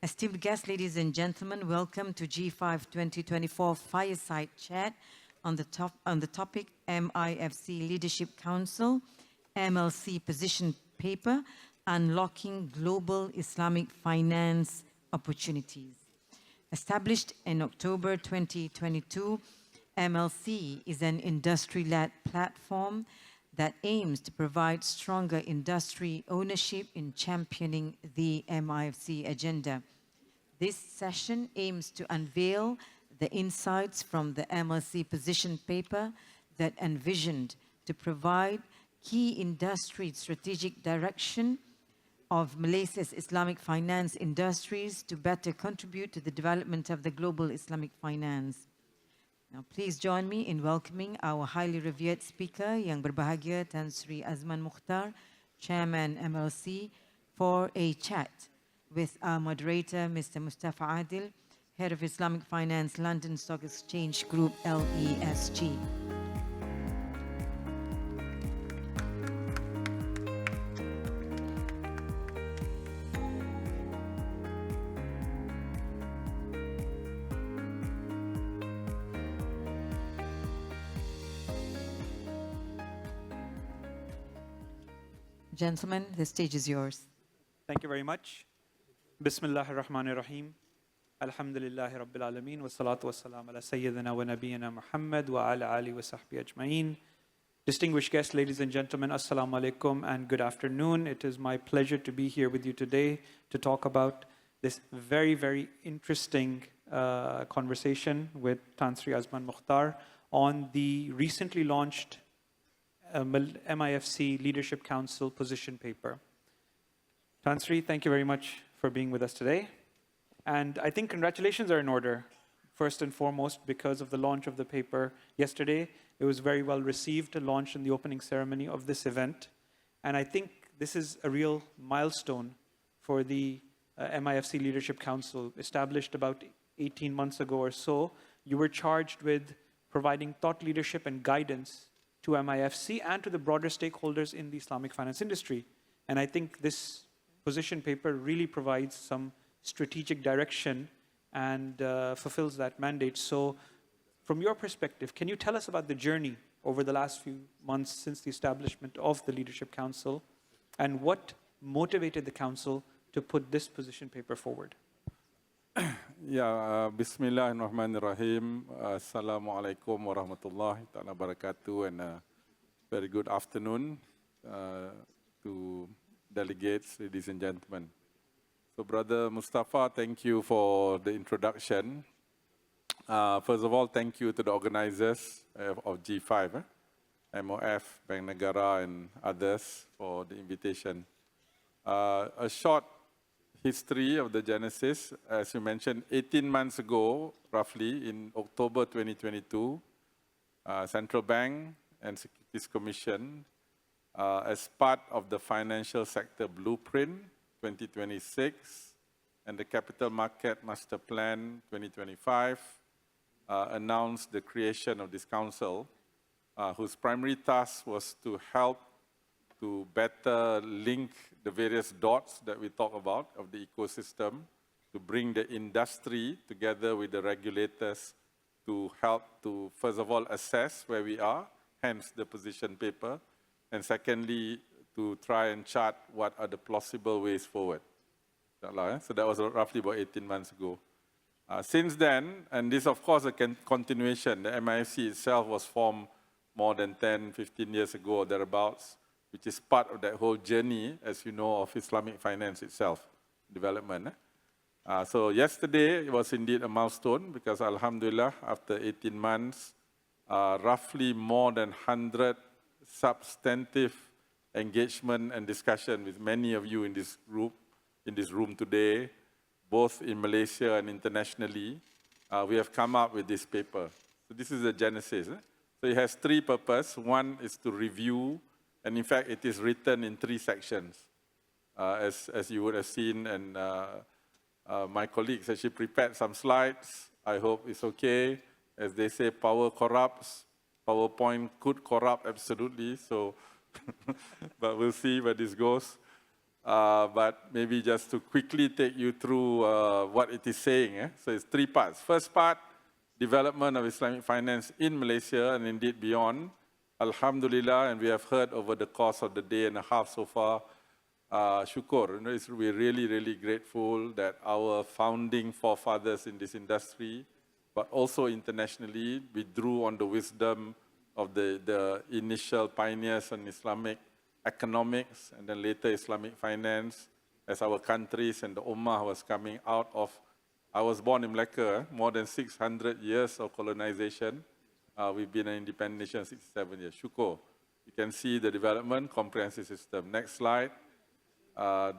Esteemed guests, ladies and gentlemen, welcome to G5 2024 Fireside Chat on the topic MIFC Leadership Council, MLC Position Paper, Unlocking Global Islamic Finance Opportunities. Established in October 2022, MLC is an industry-led platform that aims to provide stronger industry ownership in championing the MIFC agenda. This session aims to unveil the insights from the MLC Position Paper that envisioned to provide key industry strategic direction of Malaysia's Islamic finance industries to better contribute to the development of the global Islamic finance. Now, please join me in welcoming our highly revered speaker, Yang Berbahagia Tan Sri Azman Mokhtar, Chairman MLC, for a chat with our moderator, Mr. Mustafa Adil, Head of Islamic Finance, London Stock Exchange Group, LSEG. Gentlemen, the stage is yours. Thank you very much. Bismillah ar-Rahman ar-Rahim. Alhamdulillahi Rabbil Alameen. Wa salatu wa salam ala Sayyidina wa Nabiyyina Muhammad wa ala alihi wa sahbihi ajma'een. Distinguished guests, ladies and gentlemen, Assalamu alaikum and good afternoon. It is my pleasure to be here with you today to talk about this very, very interesting conversation with Tan Sri Azman Mokhtar on the recently launched MIFC Leadership Council Position Paper. Tan Sri, thank you very much for being with us today. And I think congratulations are in order, first and foremost, because of the launch of the paper yesterday. It was very well received, launched in the opening ceremony of this event. And I think this is a real milestone for the MIFC Leadership Council, established about 18 months ago or so. You were charged with providing thought leadership and guidance to MIFC and to the broader stakeholders in the Islamic finance industry. And I think this position paper really provides some strategic direction and fulfills that mandate. So from your perspective, can you tell us about the journey over the last few months since the establishment of the Leadership Council and what motivated the Council to put this position paper forward? Bismillahirrahmanirrahim. Assalamu alaikum warahmatullahi ta'ala barakatuh, and very good afternoon to delegates, ladies and gentlemen. So Brother Mustafa, thank you for the introduction. First of all, thank you to the organizers of G5, MOF, Bank Negara and others for the invitation. A short history of the genesis, as you mentioned, 18 months ago, roughly in October 2022, Central Bank and Securities Commission, as part of the Financial Sector Blueprint 2026 and the Capital Market Master Plan 2025, announced the creation of this council, whose primary task was to help to better link the various dots that we talk about of the ecosystem, to bring the industry together with the regulators to help to, first of all, assess where we are, hence the position paper, and secondly, to try and chart what are the plausible ways forward. So that was roughly about 18 months ago. Since then, and this of course a continuation, the MIFC itself was formed more than 10, 15 years ago or thereabouts, which is part of that whole journey, as you know, of Islamic finance itself, development. So yesterday it was indeed a milestone because Alhamdulillah, after 18 months, roughly more than 100 substantive engagement and discussion with many of you in this group, in this room today, both in Malaysia and internationally, we have come up with this paper. So this is the genesis. So it has three purposes. One is to review, and in fact, it is written in three sections, as you would have seen, and my colleagues actually prepared some slides. I hope it's okay. As they say, power corrupts. PowerPoint could corrupt absolutely, so but we'll see where this goes. but maybe just to quickly take you through what it is saying. So it's three parts. First part, development of Islamic finance in Malaysia and indeed beyond. Alhamdulillah, and we have heard over the course of the day and a half so far, Shukur, we're really, really grateful that our founding forefathers in this industry, but also internationally, we drew on the wisdom of the initial pioneers in Islamic economics and then later Islamic finance as our countries and the Ummah was coming out of, I was born in Malacca, more than 600 years of colonization. We've been an independent nation 67 years. Shukur. You can see the development, comprehensive system. Next slide.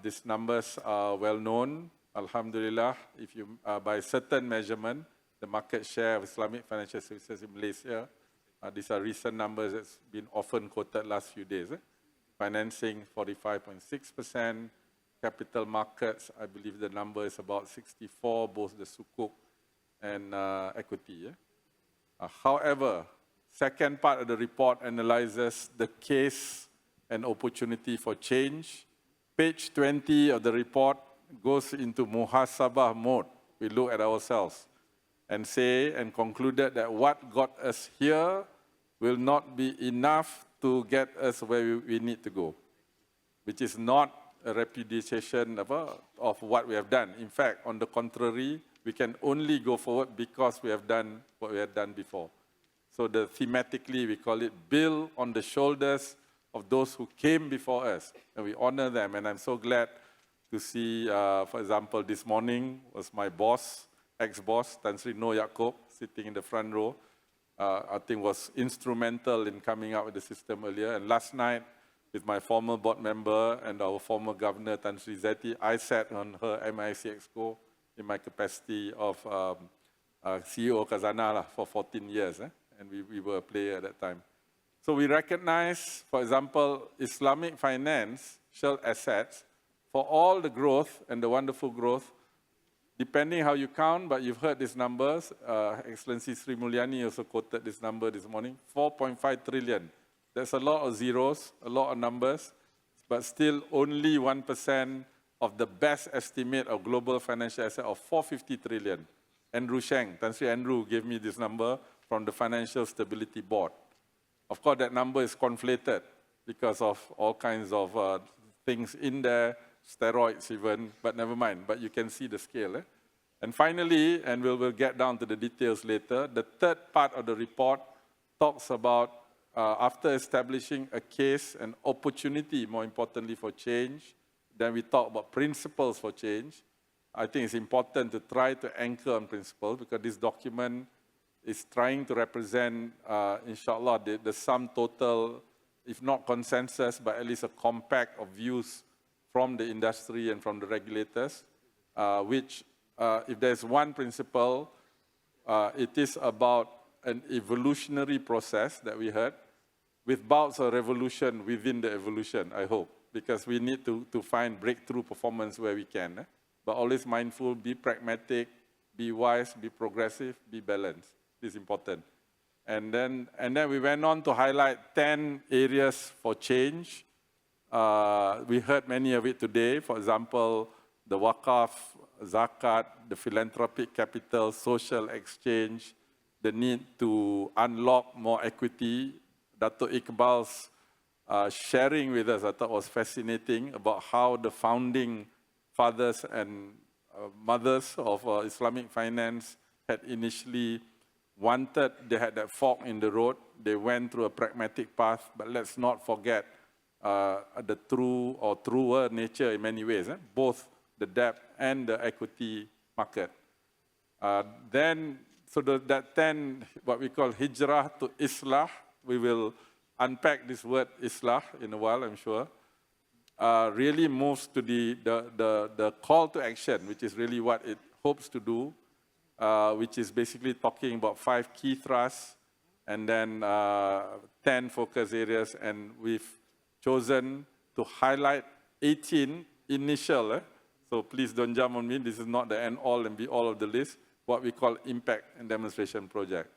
These numbers are well known. Alhamdulillah, if you, by certain measurement, the market share of Islamic financial services in Malaysia, these are recent numbers that's been often quoted last few days. Financing 45.6%, capital markets, I believe the number is about 64, both the sukuk and equity. However, second part of the report analyzes the case and opportunity for change. Page 20 of the report goes into muhasabah mode. We look at ourselves and say and concluded that what got us here will not be enough to get us where we need to go, which is not a repudiation of what we have done. In fact, on the contrary, we can only go forward because we have done what we have done before. So thematically, we call it build on the shoulders of those who came before us, and we honor them. And I'm so glad to see, for example, this morning was my boss, ex-boss, Tan Sri Noor Yaakob, sitting in the front row. I think was instrumental in coming up with the system earlier. And last night, with my former board member and our former governor, Tan Sri Zeti, I sat on her MIFC Exco in my capacity of CEO of Khazanah for 14 years, and we were a player at that time. So we recognize, for example, Islamic finance, shell assets, for all the growth and the wonderful growth, depending how you count, but you've heard these numbers. Excellency Sri Mulyani also quoted this number this morning, 4.5 trillion. There's a lot of zeros, a lot of numbers, but still only 1% of the best estimate of global financial asset of 450 trillion. Andrew Sheng, Tan Sri Andrew gave me this number from the Financial Stability Board. Of course, that number is conflated because of all kinds of things in there, steroids even, but never mind. But you can see the scale. And finally, and we'll get down to the details later, the third part of the report talks about after establishing a case and opportunity, more importantly, for change, then we talk about principles for change. I think it's important to try to anchor on principles because this document is trying to represent, inshallah, the sum total, if not consensus, but at least a compact of views from the industry and from the regulators, which, if there's one principle, it is about an evolutionary process that we heard, with bouts of revolution within the evolution, I hope, because we need to find breakthrough performance where we can, but always mindful, be pragmatic, be wise, be progressive, be balanced. This is important. And then we went on to highlight 10 areas for change. We heard many of it today. For example, the Waqaf, Zakat, the philanthropic capital, social exchange, the need to unlock more equity. Dato' Iqbal's sharing with us, I thought was fascinating about how the founding fathers and mothers of Islamic finance had initially wanted, they had that fork in the road. They went through a pragmatic path, but let's not forget the true or truer nature in many ways, both the debt and the equity market. So that 10, what we call hijrah to islah, we will unpack this word islah in a while, I'm sure, really moves to the call to action, which is really what it hopes to do, which is basically talking about 5 key thrusts and then 10 focus areas. And we've chosen to highlight 18 initial. So please don't jump on me. This is not the end all and be all of the list, what we call impact and demonstration project.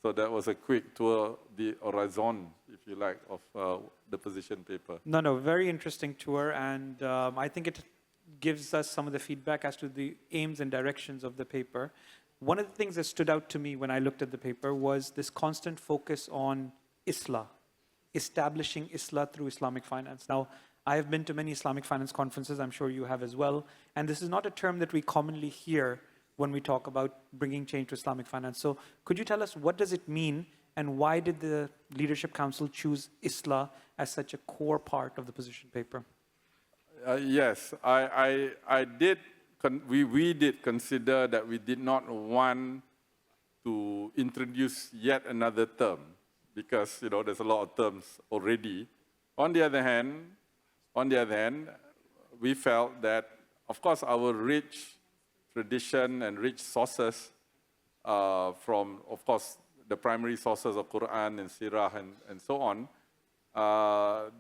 So that was a quick tour, the horizon, if you like, of the position paper. No, very interesting tour, and I think it gives us some of the feedback as to the aims and directions of the paper. One of the things that stood out to me when I looked at the paper was this constant focus on Islah, establishing Islah through Islamic finance. Now, I have been to many Islamic finance conferences, I'm sure you have as well, and this is not a term that we commonly hear when we talk about bringing change to Islamic finance. So could you tell us, what does it mean, and why did the Leadership Council choose Islah as such a core part of the position paper? Yes, we did consider that we did not want to introduce yet another term, because there's a lot of terms already. On the other hand, we felt that, of course, our rich tradition and rich sources from, of course, the primary sources of Quran and Sirah and so on,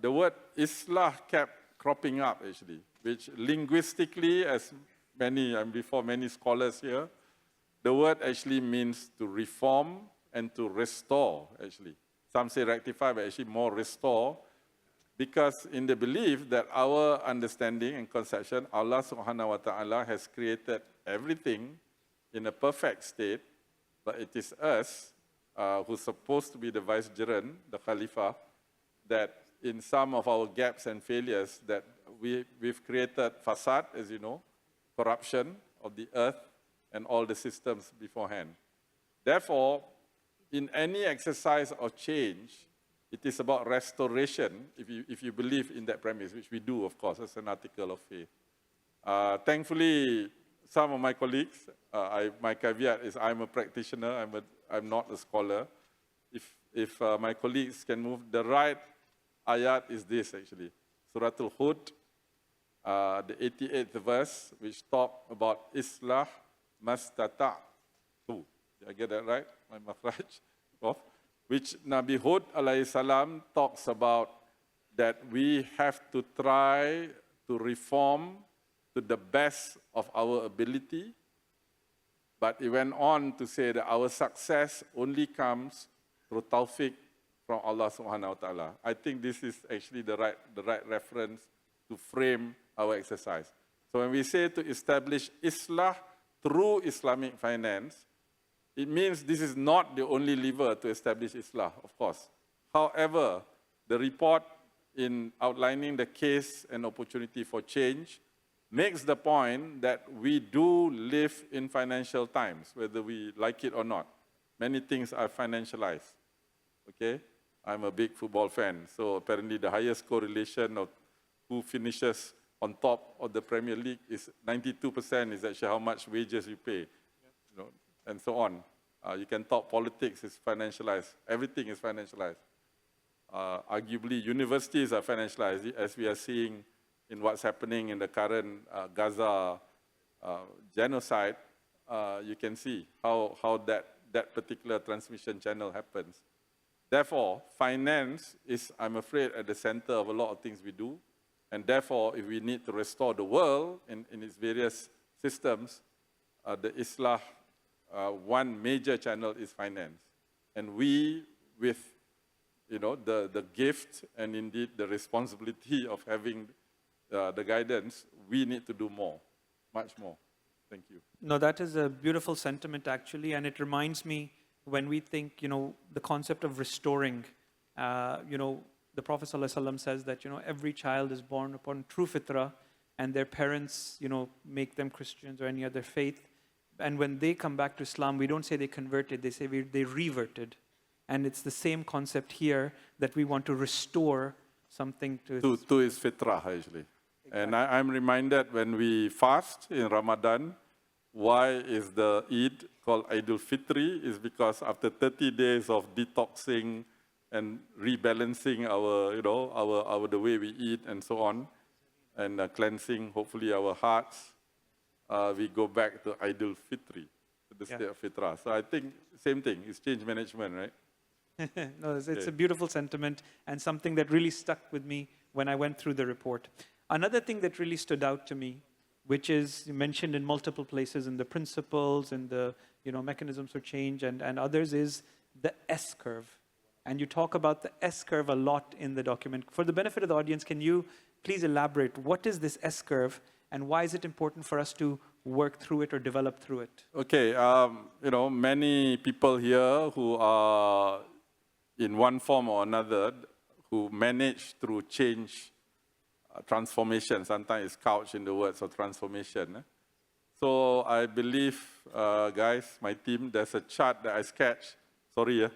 the word Islah kept cropping up, actually, which linguistically, as before many scholars here, the word actually means to reform and to restore, actually. Some say rectify, but actually more restore, because in the belief that our understanding and conception, Allah subhanahu wa ta'ala has created everything in a perfect state, but it is us who's supposed to be the vicegerent, the Khalifa, that in some of our gaps and failures that we've created fasad, as you know, corruption of the earth and all the systems beforehand. Therefore, in any exercise of change, it is about restoration, if you believe in that premise, which we do, of course, as an article of faith. Thankfully, some of my colleagues, my caveat is I'm a practitioner, I'm not a scholar. If my colleagues can move, the right ayat is this, actually. Surah Al-Hud, the 88th verse, which talk about Islah Mastata'. Did I get that right? My makhraj? Which Nabi Hud alayhi salam talks about that we have to try to reform to the best of our ability. But he went on to say that our success only comes through tawfiq from Allah subhanahu wa ta'ala. I think this is actually the right reference to frame our exercise. So when we say to establish Islah through Islamic finance, it means this is not the only lever to establish Islah, of course. However, the report in outlining the case and opportunity for change makes the point that we do live in financial times, whether we like it or not. Many things are financialized, okay? I'm a big football fan, so apparently the highest correlation of who finishes on top of the Premier League is 92% is actually how much wages you pay, and so on. You can talk politics is financialized. Everything is financialized. Arguably, universities are financialized, as we are seeing in what's happening in the current Gaza genocide. You can see how that particular transmission channel happens. Therefore, finance is, I'm afraid, at the center of a lot of things we do. And therefore, if we need to restore the world in its various systems, the Islah, one major channel is finance. And we, with the gift and indeed the responsibility of having the guidance, we need to do more, much more. Thank you. No, that is a beautiful sentiment, actually, and it reminds me when we think, the concept of restoring, the Prophet ﷺ says that, every child is born upon true fitrah, and their parents, make them Christians or any other faith. And when they come back to Islam, we don't say they converted, they say they reverted. And it's the same concept here, that we want to restore something to its fitrah, actually. Exactly. And I'm reminded when we fast in Ramadan, why is the Eid called Idul Fitri? Is because after 30 days of detoxing and rebalancing our the way we eat and so on, and cleansing hopefully our hearts, we go back to Idul Fitri, to the state of fitrah. So I think same thing. It's change management, right? No, it's a beautiful sentiment and something that really stuck with me when I went through the report. Another thing that really stood out to me, which is mentioned in multiple places in the principles and the mechanisms for change and others, is the S-curve. and you talk about the S-curve a lot in the document. For the benefit of the audience, can you please elaborate what is this S-curve and why is it important for us to work through it or develop through it? Okay, many people here who are in one form or another who manage through change, transformation, sometimes it's couched in the words of transformation. So I believe, guys, my team, there's a chart that I sketched. Sorry,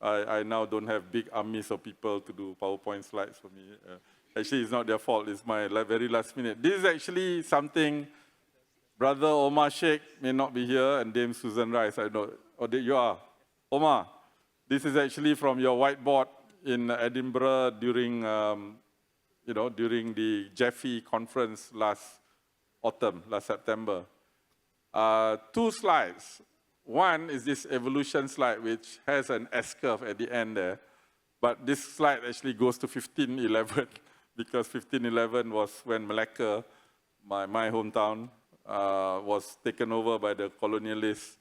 I now don't have big armies of people to do PowerPoint slides for me. Actually, it's not their fault. It's my very last minute. This is actually something Brother Omar Sheikh may not be here, and Dame Susan Rice, I know. Oh, there you are. Omar, this is actually from your whiteboard in Edinburgh during, during the Jeffy conference last autumn, last September. 2 slides. One is this evolution slide, which has an S-curve at the end there. But this slide actually goes to 1511, because 1511 was when Malacca, my hometown, was taken over by the colonialists.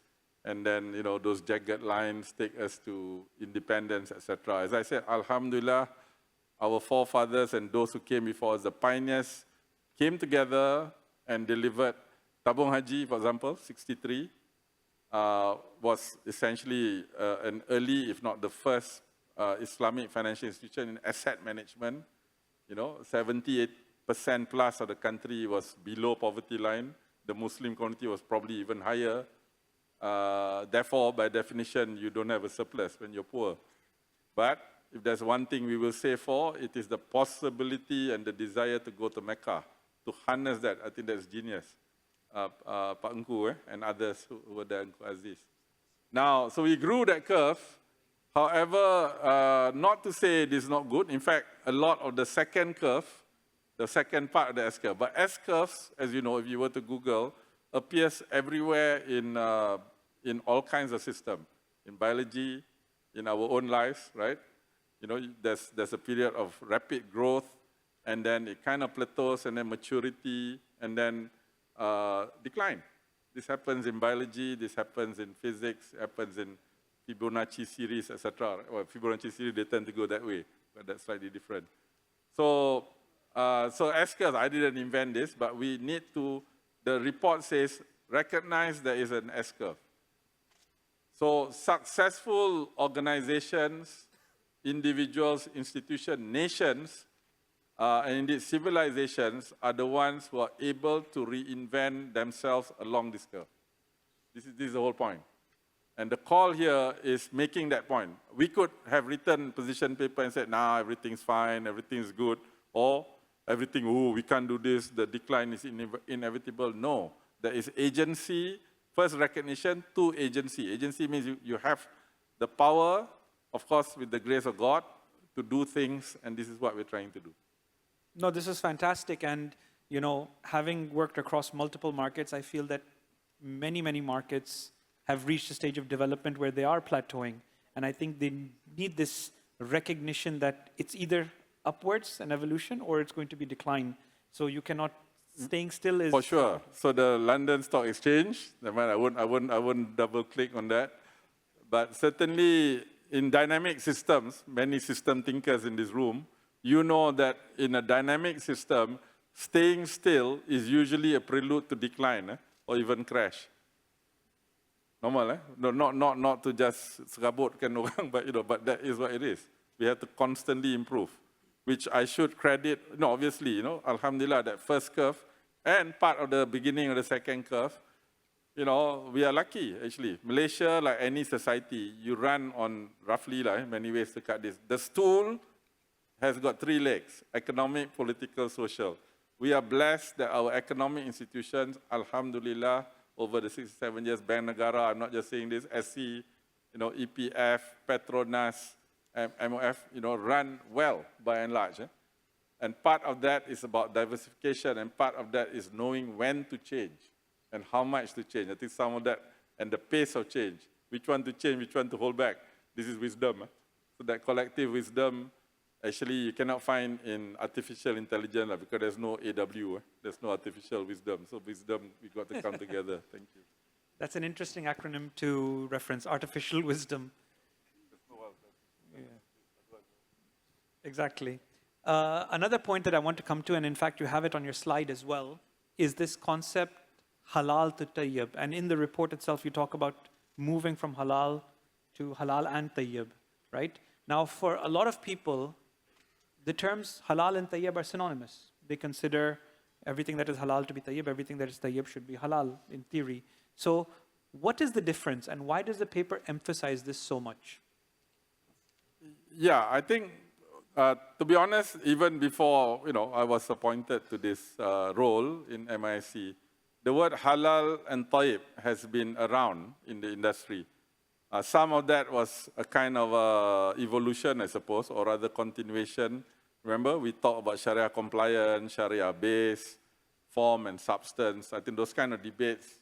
And then, those jagged lines take us to independence, etc. As I said, Alhamdulillah, our forefathers and those who came before us, the pioneers, came together and delivered. Tabung Haji, for example, 63, was essentially an early, if not the first, Islamic financial institution in asset management. 78% plus of the country was below poverty line. The Muslim community was probably even higher. Therefore, by definition, you don't have a surplus when you're poor. But if there's one thing we will say for, it is the possibility and the desire to go to Mecca, to harness that. I think that's genius. Pak Engku and others who were there, Engku Aziz. Now, so we grew that curve. However, not to say this is not good. In fact, a lot of the second curve, the second part of the S-curve, but S-curves, as you know, if you were to Google, appears everywhere in all kinds of systems, in biology, in our own lives, right? There's a period of rapid growth, and then it kind of plateaus, and then maturity, and then decline. This happens in biology, this happens in physics, happens in Fibonacci series, etc. Well, Fibonacci series, they tend to go that way, but that's slightly different. So, S-curves, I didn't invent this, but we need to, the report says, recognize there is an S-curve. So successful organizations, individuals, institutions, nations, and indeed civilizations are the ones who are able to reinvent themselves along this curve. This is the whole point. And the call here is making that point. We could have written position paper and said, nah, everything's fine, everything's good, or everything, we can't do this, the decline is inevitable. No, there is agency, first recognition, 2 agency. Agency means you have the power, of course, with the grace of God, to do things, and this is what we're trying to do. No, this is fantastic. And, having worked across multiple markets, I feel that many, many markets have reached a stage of development where they are plateauing. And I think they need this recognition that it's either upwards, an evolution, or it's going to be decline. So you cannot, staying still is... For sure. So the London Stock Exchange, I wouldn't double click on that. But certainly in dynamic systems, many system thinkers in this room, you know that in a dynamic system, staying still is usually a prelude to decline or even crash. Normal, No, not to just serabutkan orang, but that is what it is. We have to constantly improve, which I should credit, obviously, Alhamdulillah, that first curve and part of the beginning of the second curve, we are lucky, actually. Malaysia, like any society, you run on roughly, many ways to cut this. The stool has got 3 legs: economic, political, social. We are blessed that our economic institutions, Alhamdulillah, over the 67 years, Bank Negara, I'm not just saying this, SC, EPF, Petronas, MOF, run well by and large. And part of that is about diversification, and part of that is knowing when to change and how much to change. I think some of that, and the pace of change, which one to change, which one to hold back, this is wisdom. So that collective wisdom, actually, you cannot find in artificial intelligence because there's no AW, there's no artificial wisdom. So wisdom, we got to come together. Thank you. That's an interesting acronym to reference, artificial wisdom. Yeah. Exactly. Another point that I want to come to, and in fact you have it on your slide as well, is this concept halal to tayyib. And in the report itself, you talk about moving from halal to halal and tayyib, right? Now, for a lot of people, the terms halal and tayyib are synonymous. They consider everything that is halal to be tayyib, everything that is tayyib should be halal in theory. So what is the difference and why does the paper emphasize this so much? Yeah, I think, to be honest, even before I was appointed to this role in MIFC, the word halal and tayyib has been around in the industry. Some of that was a kind of evolution, I suppose, or rather continuation. Remember, we talked about Sharia compliant, Sharia based, form and substance. I think those kind of debates,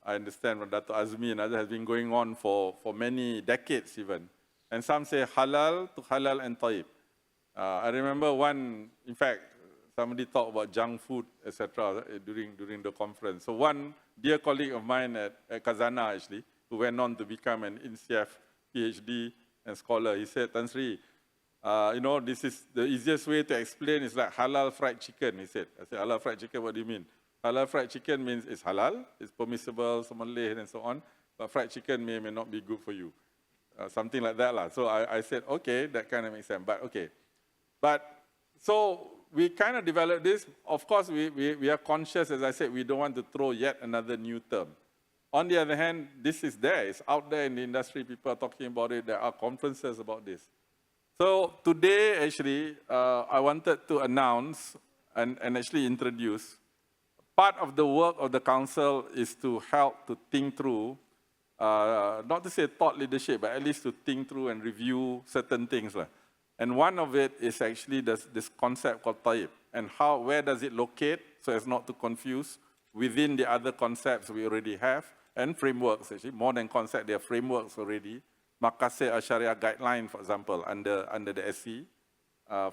I understand from Dr. Azmi and others, has been going on for many decades even. And some say halal to halal and tayyib. I remember one, in fact, somebody talked about junk food, etc. during the conference. So one dear colleague of mine at Kazana, actually, who went on to become an INSEAF PhD and scholar, he said, Tan Sri, this is the easiest way to explain is like halal fried chicken, he said. I said, halal fried chicken, what do you mean? Halal fried chicken means it's halal, it's permissible, it's Malay and so on, but fried chicken may not be good for you. Something like that. So I said, okay, that kind of makes sense, but okay. But so we kind of developed this. Of course, we are conscious, as I said, we don't want to throw yet another new term. On the other hand, this is there, it's out there in the industry, people are talking about it, there are conferences about this. So today, actually, I wanted to announce and actually introduce, part of the work of the council is to help to think through, not to say thought leadership, but at least to think through and review certain things. And one of it is actually this concept called tayyib, and where does it locate, so as not to confuse, within the other concepts we already have, and frameworks actually, more than concept, there are frameworks already. Maqasid Sharia guideline, for example, under the SC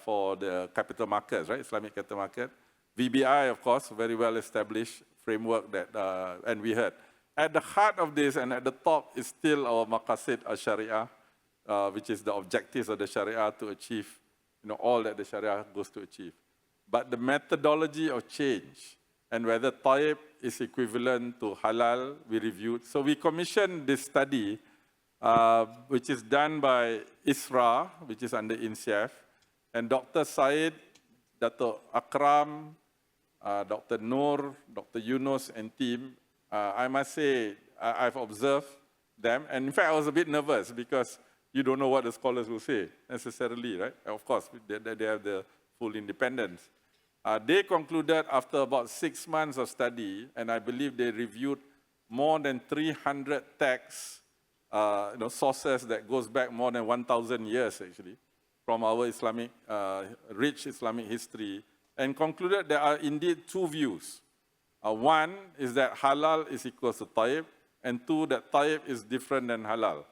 for the capital markets, right, Islamic capital market. VBI, of course, very well established framework that, and we heard. At the heart of this and at the top is still our Maqasid Sharia, which is the objectives of the Sharia to achieve all that the Sharia goes to achieve. But the methodology of change and whether tayyib is equivalent to halal, we reviewed. So we commissioned this study, which is done by ISRA, which is under INSEAF, and Dr. Said, Dr. Akram, Dr. Noor, Dr. Yunus, and team. I must say, I've observed them, and in fact, I was a bit nervous because you don't know what the scholars will say necessarily, right? Of course, they have the full independence. They concluded after about 6 months of study, and I believe they reviewed more than 300 texts, sources that goes back more than 1,000 years actually, from our Islamic, rich Islamic history, and concluded there are indeed two views. One is that halal is equal to tayyib, and two, that tayyib is different than halal.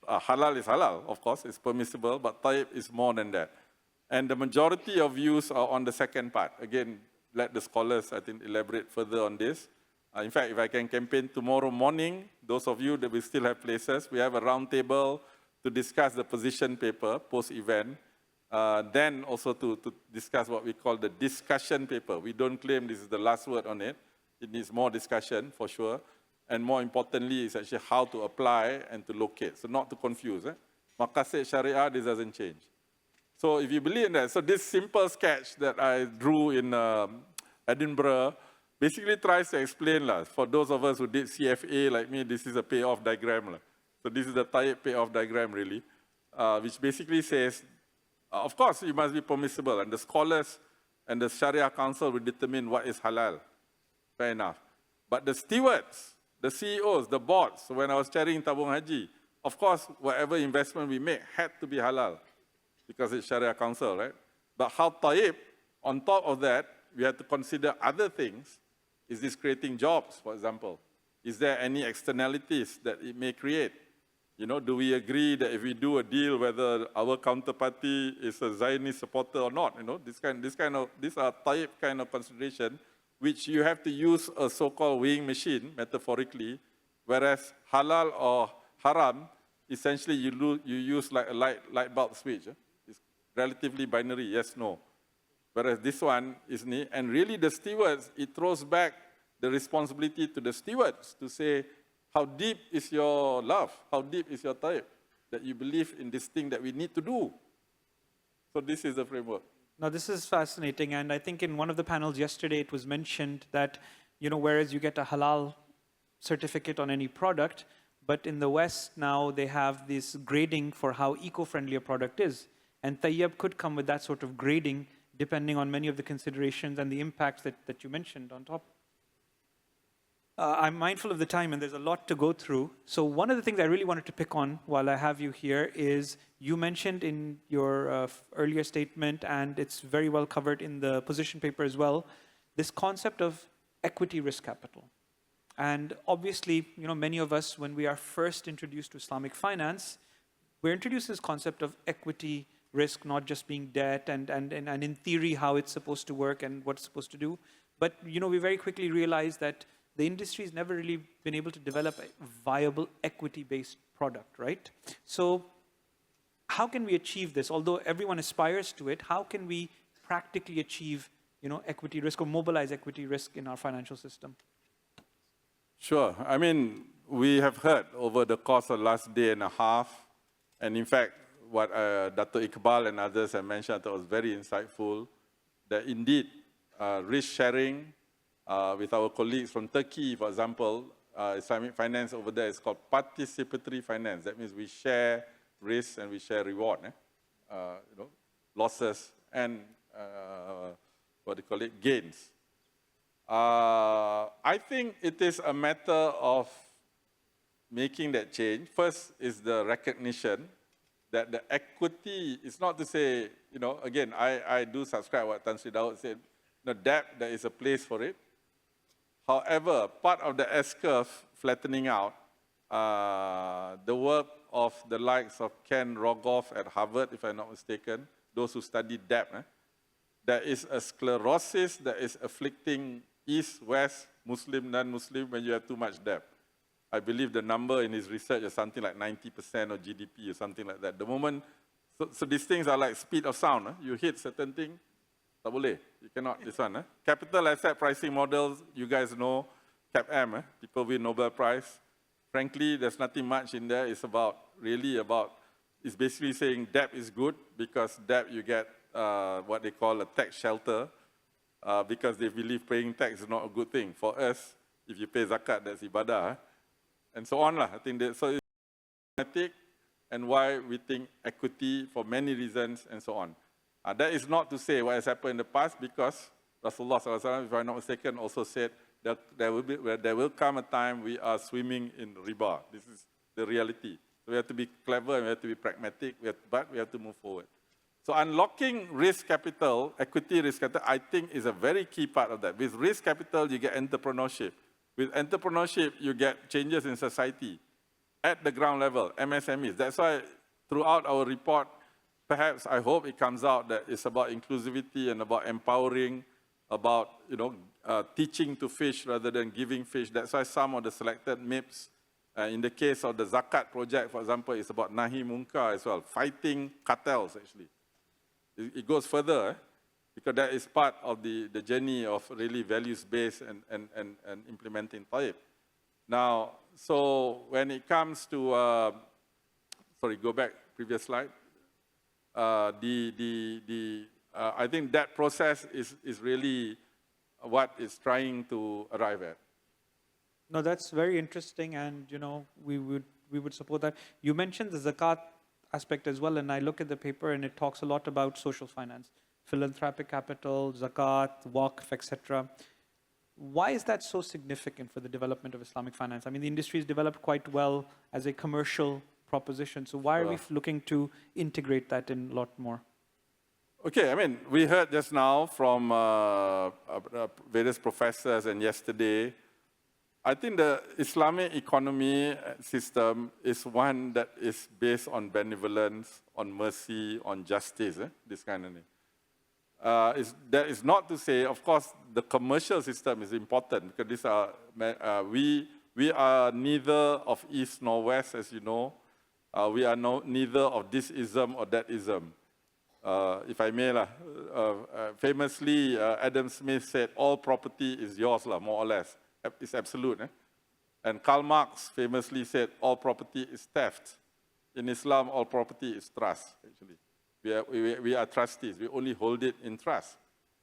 Halal is halal, of course, it's permissible, but tayyib is more than that. And the majority of views are on the second part. Again, let the scholars, I think, elaborate further on this. In fact, if I can campaign tomorrow morning, those of you that will still have places, we have a round table to discuss the position paper post-event. Then also to discuss what we call the discussion paper. We don't claim this is the last word on it. It needs more discussion, for sure. And more importantly, it's actually how to apply and to locate. So not to confuse. Maqasid Sharia, this doesn't change. So if you believe in that, so this simple sketch that I drew in Edinburgh basically tries to explain, for those of us who did CFA like me, this is a payoff diagram. So this is the tayyib payoff diagram really, which basically says, of course, you must be permissible, and the scholars and the Sharia Council will determine what is halal. Fair enough. But the stewards, the CEOs, the boards, so when I was chairing Tabung Haji, of course, whatever investment we make had to be halal, because it's Sharia Council, right? But how tayyib, on top of that, we have to consider other things. Is this creating jobs, for example? Is there any externalities that it may create? Do we agree that if we do a deal, whether our counterparty is a Zionist supporter or not? These are tayyib kind of consideration, which you have to use a so-called weighing machine, metaphorically, whereas halal or haram, essentially you use like a light bulb switch. It's relatively binary, yes, no. Whereas this one is, and really the stewards, it throws back the responsibility to the stewards to say, how deep is your love? How deep is your type? That you believe in this thing that we need to do. So this is the framework. Now, this is fascinating. And I think in one of the panels yesterday, it was mentioned that, whereas you get a halal certificate on any product, but in the West now they have this grading for how eco-friendly a product is. And Tayyab could come with that sort of grading depending on many of the considerations and the impacts that you mentioned on top. I'm mindful of the time and there's a lot to go through. So one of the things I really wanted to pick on while I have you here is you mentioned in your earlier statement, and it's very well covered in the position paper as well, this concept of equity risk capital. And obviously, many of us, when we are first introduced to Islamic finance, we're introduced to this concept of equity risk, not just being debt, and in theory, how it's supposed to work and what it's supposed to do. But, we very quickly realized that the industry has never really been able to develop a viable equity-based product, right? So how can we achieve this? Although everyone aspires to it, how can we practically achieve, equity risk or mobilize equity risk in our financial system? Sure. I mean, we have heard over the course of the last day and a half, and in fact, what Dr. Iqbal and others have mentioned, I thought was very insightful, that indeed risk sharing with our colleagues from Turkey, for example, Islamic finance over there is called participatory finance. That means we share risks and we share reward, losses and gains. I think it is a matter of making that change. First is the recognition that the equity is not to say, again, I do subscribe what Tan Sri Daud said, debt, there is a place for it. However, part of the S-curve flattening out, the work of the likes of Ken Rogoff at Harvard, if I'm not mistaken, those who study debt, there is a sclerosis that is afflicting East, West, Muslim, non-Muslim when you have too much debt. I believe the number in his research is something like 90% of GDP or something like that. The moment, so these things are like speed of sound. You hit certain thing, tak boleh. You cannot, this one. Capital asset pricing models, you guys know, CAPM, people win Nobel Prize. Frankly, there's nothing much in there. It's it's basically saying debt is good because debt you get what they call a tax shelter because they believe paying tax is not a good thing. For us, if you pay zakat, that's ibadah. And so on. I think that, so it's systematic and why we think equity for many reasons and so on. That is not to say what has happened in the past because Rasulullah SAW, if I'm not mistaken, also said that there will come a time we are swimming in riba. This is the reality. So we have to be clever and we have to be pragmatic, but we have to move forward. So unlocking risk capital, equity risk capital, I think is a very key part of that. With risk capital, you get entrepreneurship. With entrepreneurship, you get changes in society at the ground level, MSMEs. That's why throughout our report, perhaps I hope it comes out that it's about inclusivity and about empowering, about teaching to fish rather than giving fish. That's why some of the selected MIPs, in the case of the Zakat project, for example, it's about Nahi Munkar as well, fighting cartels actually. It goes further, because that is part of the journey of really values-based and implementing Tayyib. Now, so when it comes to, sorry, go back, previous slide. I think that process is really what it's trying to arrive at. No, that's very interesting, and we would support that. You mentioned the zakat aspect as well, and I look at the paper and it talks a lot about social finance, philanthropic capital, zakat, waqf, etc. Why is that so significant for the development of Islamic finance? I mean, the industry is developed quite well as a commercial proposition. So why are we looking to integrate that in a lot more? Okay, I mean, we heard just now from various professors and yesterday, I think the Islamic economy system is one that is based on benevolence, on mercy, on justice, this kind of thing. That is not to say, of course, the commercial system is important because these are, we are neither of East nor West, as you know. We are neither of this ism or that ism. if I may, famously, Adam Smith said, all property is yours, more or less. It's absolute. And Karl Marx famously said, all property is theft. In Islam, all property is trust, actually. We are trustees. We only hold it in trust.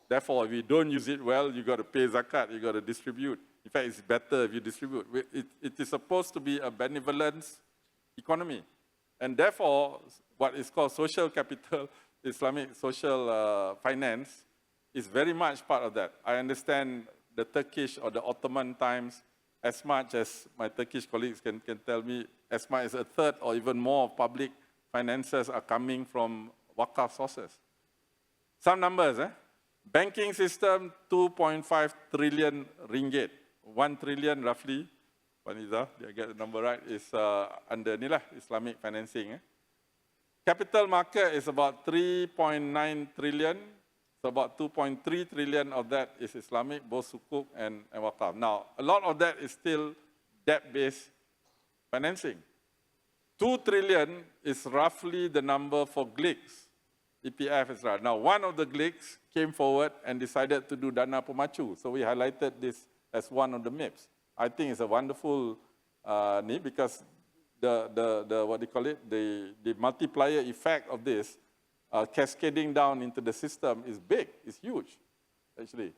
Therefore, if you don't use it well, you got to pay zakat, you got to distribute. In fact, it's better if you distribute. It is supposed to be a benevolence economy. And therefore, what is called social capital, Islamic social finance, is very much part of that. I understand the Turkish or the Ottoman times, as much as my Turkish colleagues can tell me, as much as a third or even more of public finances are coming from Waqaf sources. Some numbers, banking system, 2.5 trillion ringgit. 1 trillion roughly, Waniza, did I get the number right, is under Islamic financing. Capital market is about 3.9 trillion. So about 2.3 trillion of that is Islamic, both sukuk and Waqaf. Now, a lot of that is still debt-based financing. 2 trillion is roughly the number for GLICs. EPF is right. Now, one of the GLICs came forward and decided to do Dana Pemacu. So we highlighted this as one of the MIFs. I think it's a wonderful need because what do you call it? The multiplier effect of this cascading down into the system is big, it's huge, actually.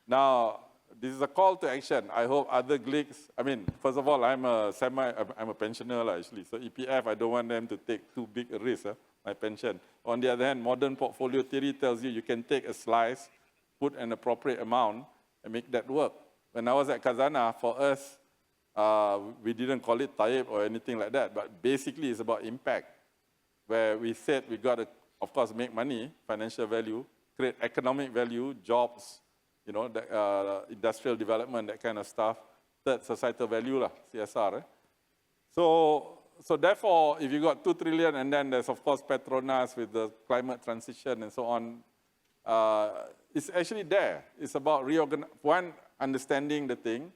Now, this is a call to action. I hope other GLICs, I mean, first of all, I'm a pensioner, actually. So EPF, I don't want them to take too big a risk, my pension. On the other hand, modern portfolio theory tells you can take a slice, put an appropriate amount, and make that work. When I was at Khazanah, for us, we didn't call it taib or anything like that, but basically it's about impact, where we said we got to, of course, make money, financial value, create economic value, jobs, you know, industrial development, that kind of stuff. Third, societal value, CSR. So therefore, if you got 2 trillion, and then there's, of course, Petronas with the climate transition and so on, it's actually there. It's about one, understanding the thing,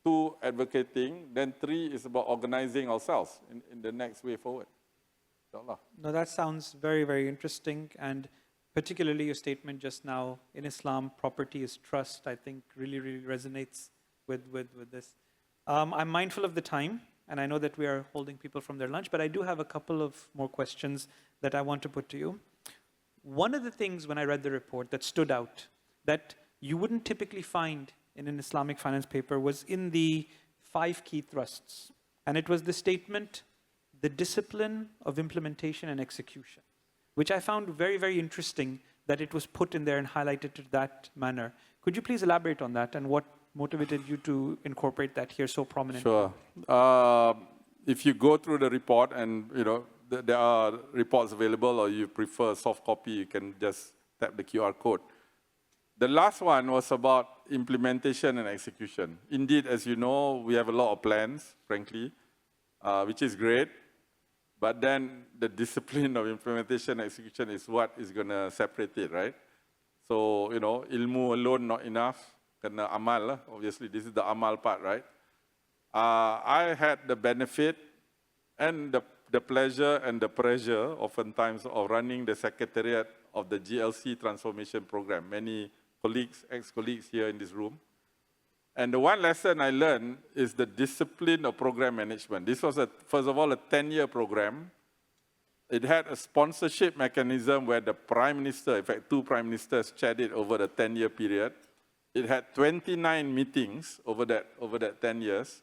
two, advocating, then three is about organizing ourselves in the next way forward. Inshallah. No, that sounds very, very interesting. And particularly your statement just now, in Islam, property is trust, I think really, really resonates with this. I'm mindful of the time, and I know that we are holding people from their lunch, but I do have a couple of more questions that I want to put to you. One of the things when I read the report that stood out, that you wouldn't typically find in an Islamic finance paper, was in the 5 key thrusts. And it was the statement, the discipline of implementation and execution, which I found very, very interesting that it was put in there and highlighted to that manner. Could you please elaborate on that and what motivated you to incorporate that here so prominently? Sure. If you go through the report and, you know, there are reports available, or you prefer soft copy, you can just tap the QR code. The last one was about implementation and execution. Indeed, as you know, we have a lot of plans, frankly, which is great. But then the discipline of implementation and execution is what is going to separate it, right? So, you know, ilmu alone not enough. Kena amal, obviously, this is the amal part, right? I had the benefit and the pleasure and the pressure, oftentimes, of running the secretariat of the GLC transformation program. Many colleagues, ex-colleagues here in this room. And the one lesson I learned is the discipline of program management. This was, first of all, a 10-year program. It had a sponsorship mechanism where the Prime Minister, in fact, 2 Prime Ministers chaired it over the 10-year period. It had 29 meetings over that 10 years.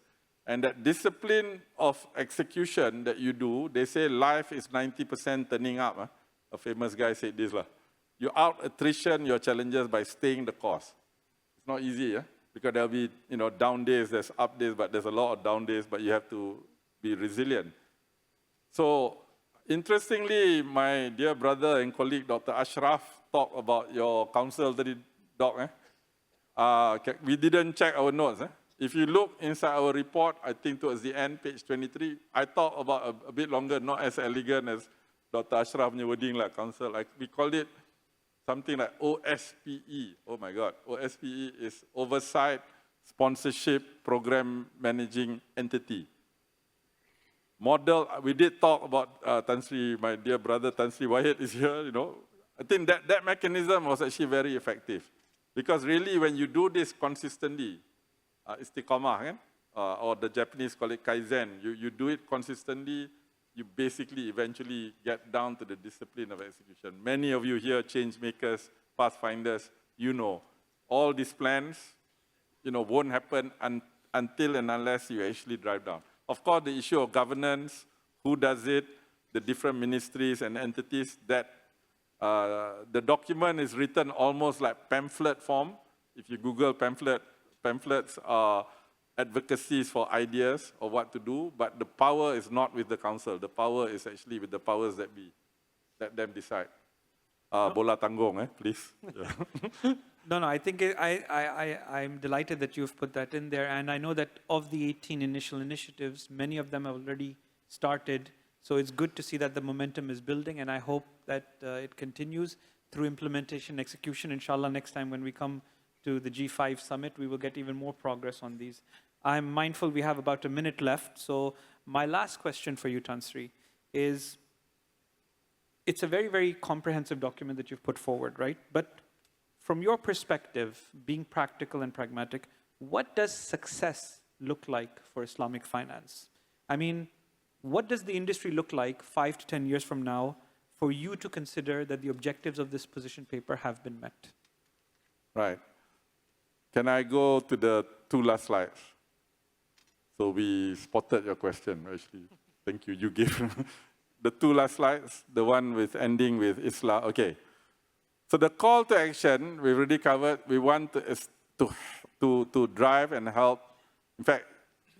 And that discipline of execution that you do, they say life is 90% turning up. A famous guy said this. You out-attrition your challenges by staying the course. It's not easy, because there'll be, you know, down days, there's up days, but there's a lot of down days, but you have to be resilient. So, interestingly, my dear brother and colleague, Dr. Ashraf, talked about your council, Doc. We didn't check our notes. If you look inside our report, I think towards the end, page 23, I talked about a bit longer, not as elegant as Dr. Ashraf's wording, like council. Like, we called it something like OSPE. Oh my God. OSPE is Oversight, Sponsorship, Program Managing Entity. model. We did talk about Tan Sri, my dear brother Tan Sri Wahid is here, you know. I think that mechanism was actually very effective. Because really when you do this consistently, istiqamah, kan? Or the Japanese call it kaizen, you do it consistently, you basically eventually get down to the discipline of execution. Many of you here, change makers, pathfinders, you know, all these plans, you know, won't happen until and unless you actually drive down. Of course, the issue of governance, who does it, the different ministries and entities, that the document is written almost like pamphlet form. If you Google pamphlets are advocacies for ideas of what to do, but the power is not with the council. The power is actually with the powers that be. Let them decide. Bola tanggung, please. Yeah. No, I think I'm delighted that you've put that in there. And I know that of the 18 initial initiatives, many of them have already started. So it's good to see that the momentum is building. And I hope that it continues through implementation, execution. Inshallah, next time when we come to the G5 summit, we will get even more progress on these. I'm mindful we have about a minute left. So my last question for you, Tan Sri, is it's a very, very comprehensive document that you've put forward, right? But from your perspective, being practical and pragmatic, what does success look like for Islamic finance? I mean, what does the industry look like 5 to 10 years from now for you to consider that the objectives of this position paper have been met? Right. Can I go to the 2 last slides? So we spotted your question, actually. Thank you, you gave. The 2 last slides, the one with ending with Islam. Okay. So the call to action, we've already covered. We want to drive and help. In fact,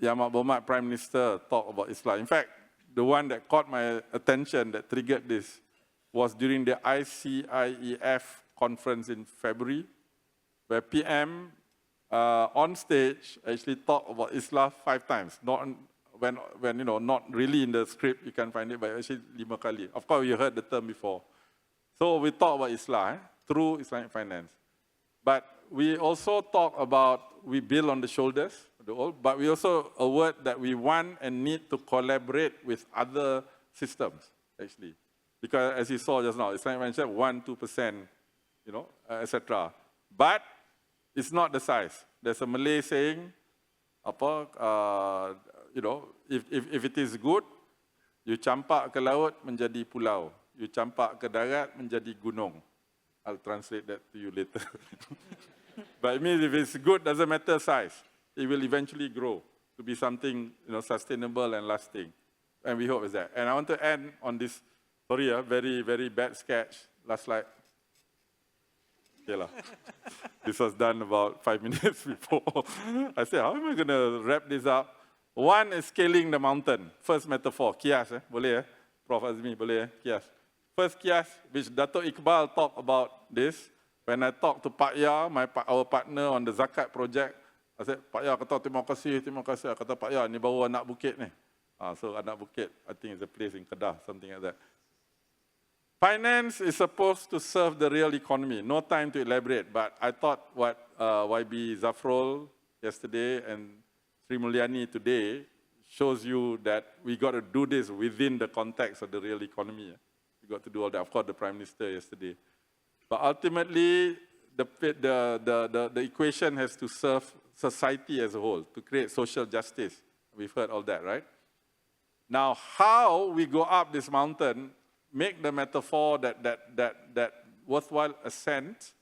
Yamak Bomat Prime Minister talked about Islam. In fact, the one that caught my attention, that triggered this, was during the ICIEF conference in February, where PM on stage actually talked about Islam 5 times. Not when you know, not really in the script, you can find it, but actually 5 kali. Of course, you heard the term before. So we talk about Islam through Islamic finance. But we also talk about, we build on the shoulders, but we also a word that we want and need to collaborate with other systems, actually. Because as you saw just now, Islamic finance 1-2%, you know, etc. But it's not the size. There's a Malay saying, you know, if it is good, you campak ke laut menjadi pulau. You campak ke darat menjadi gunung. I'll translate that to you later. But it means if it's good, doesn't matter size. It will eventually grow to be something, you know, sustainable and lasting. And we hope it's that. And I want to end on this, sorry, very, very bad sketch. Last slide. This was done about 5 minutes before. I said, how am I going to wrap this up? One is scaling the mountain. First metaphor, kias, boleh Prof. Azmi, boleh kias. First kias, which Dato' Iqbal talked about this. When I talked to Pak Ya, our partner on the Zakat project, I said, Pak Ya kata, terima kasih. I kata, Pak Ya, ni baru anak bukit ni. So anak bukit, I think it's a place in Kedah, something like that. Finance is supposed to serve the real economy. No time to elaborate, but I thought what YB Zafrol yesterday and Sri Mulyani today shows you that we got to do this within the context of the real economy. We got to do all that. Of course, the Prime Minister yesterday. But ultimately, the equation has to serve society as a whole, to create social justice. We've heard all that, right? Now, how we go up this mountain, make the metaphor that worthwhile ascent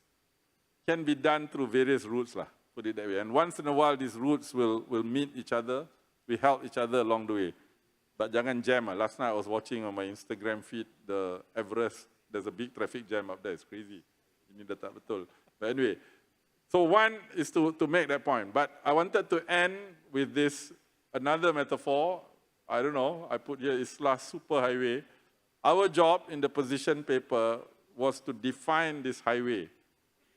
can be done through various routes, put it that way. And once in a while, these routes will meet each other. We help each other along the way. But jangan jam. Last night I was watching on my Instagram feed, the Everest. There's a big traffic jam up there. It's crazy. Ini dah tak betul. But anyway, so one is to make that point. But I wanted to end with this, another metaphor. I don't know, I put here Islah Superhighway. Our job in the position paper was to define this highway.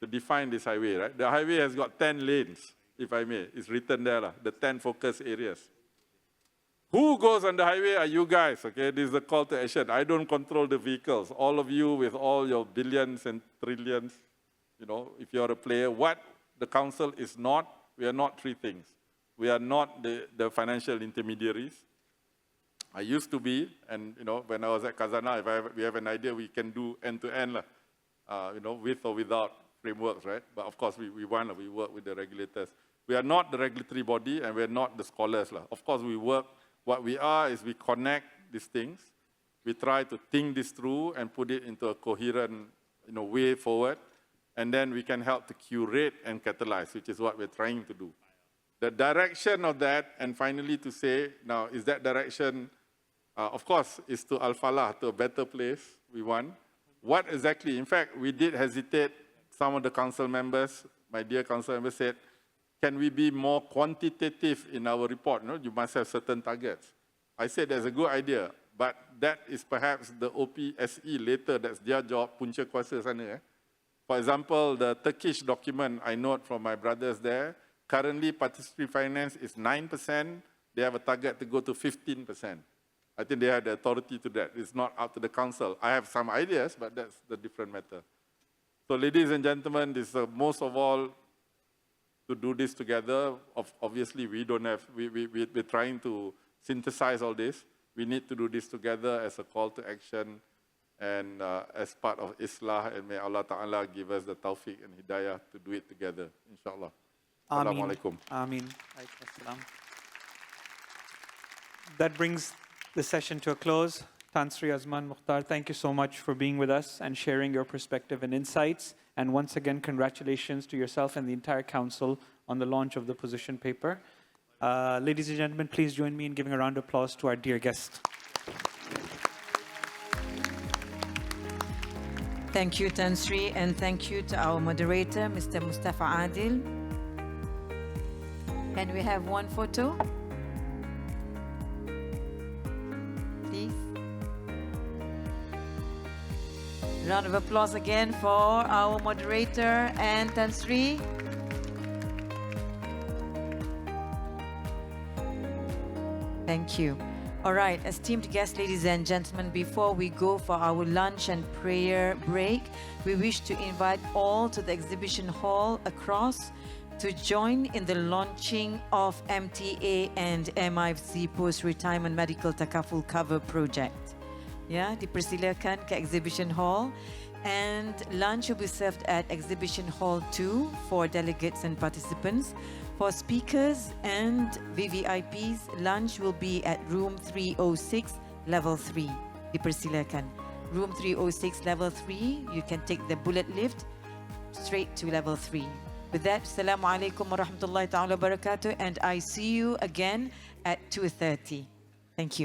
Right? The highway has got 10 lanes, if I may. It's written there, the 10 focus areas. Who goes on the highway are you guys, okay? This is the call to action. I don't control the vehicles. All of you with all your billions and trillions, you know, if you're a player, what the council is not, we are not 3 things. We are not the financial intermediaries. I used to be, and when I was at Khazanah, we have an idea, we can do end-to-end, with or without frameworks, right? But of course, we work with the regulators. We are not the regulatory body, and we're not the scholars. Of course, we work. What we are is we connect these things. We try to think this through and put it into a coherent way forward, and then we can help to curate and catalyze, which is what we're trying to do. The direction of that, and finally to say, now, is that direction, of course, is to Al-Falah, to a better place we want. What exactly? In fact, we did hesitate. Some of the council members, my dear council members, said, can we be more quantitative in our report? You must have certain targets. I said that's a good idea, but that is perhaps the OPSE later, that's their job, punca kuasa sana. For example, the Turkish document I note from my brothers there, currently participatory finance is 9%. They have a target to go to 15%. I think they have the authority to that. It's not up to the council. I have some ideas, but that's the different matter. So ladies and gentlemen, this is most of all to do this together. Obviously, we're trying to synthesize all this. We need to do this together as a call to action and as part of Islah, and may Allah Ta'ala give us the tawfiq and hidayah to do it together, inshallah. Ameen. Assalamu alaikum. Ameen. That brings the session to a close. Tan Sri Azman, Mokhtar, thank you so much for being with us and sharing your perspective and insights. And once again, congratulations to yourself and the entire council on the launch of the position paper. Ladies and gentlemen, please join me in giving a round of applause to our dear guest. Thank you, Tan Sri, and thank you to our moderator, Mr. Mustafa Adil. Can we have one photo? Please. Round of applause again for our moderator and Tan Sri. Thank you. All right, esteemed guests, ladies and gentlemen, before we go for our lunch and prayer break, we wish to invite all to the exhibition hall across to join in the launching of MTA and MIFC Post-Retirement Medical Takaful Cover Project. Ya, dipersilakan ke exhibition hall, and lunch will be served at exhibition hall 2 for delegates and participants. For speakers and VVIPs, lunch will be at room 306, level 3. Dipersilakan. Room 306, level 3, you can take the bullet lift straight to level 3. With that, Assalamu alaikum wa rahmatullahi ta'ala wa barakatuh, and I see you again at 2:30. Thank you.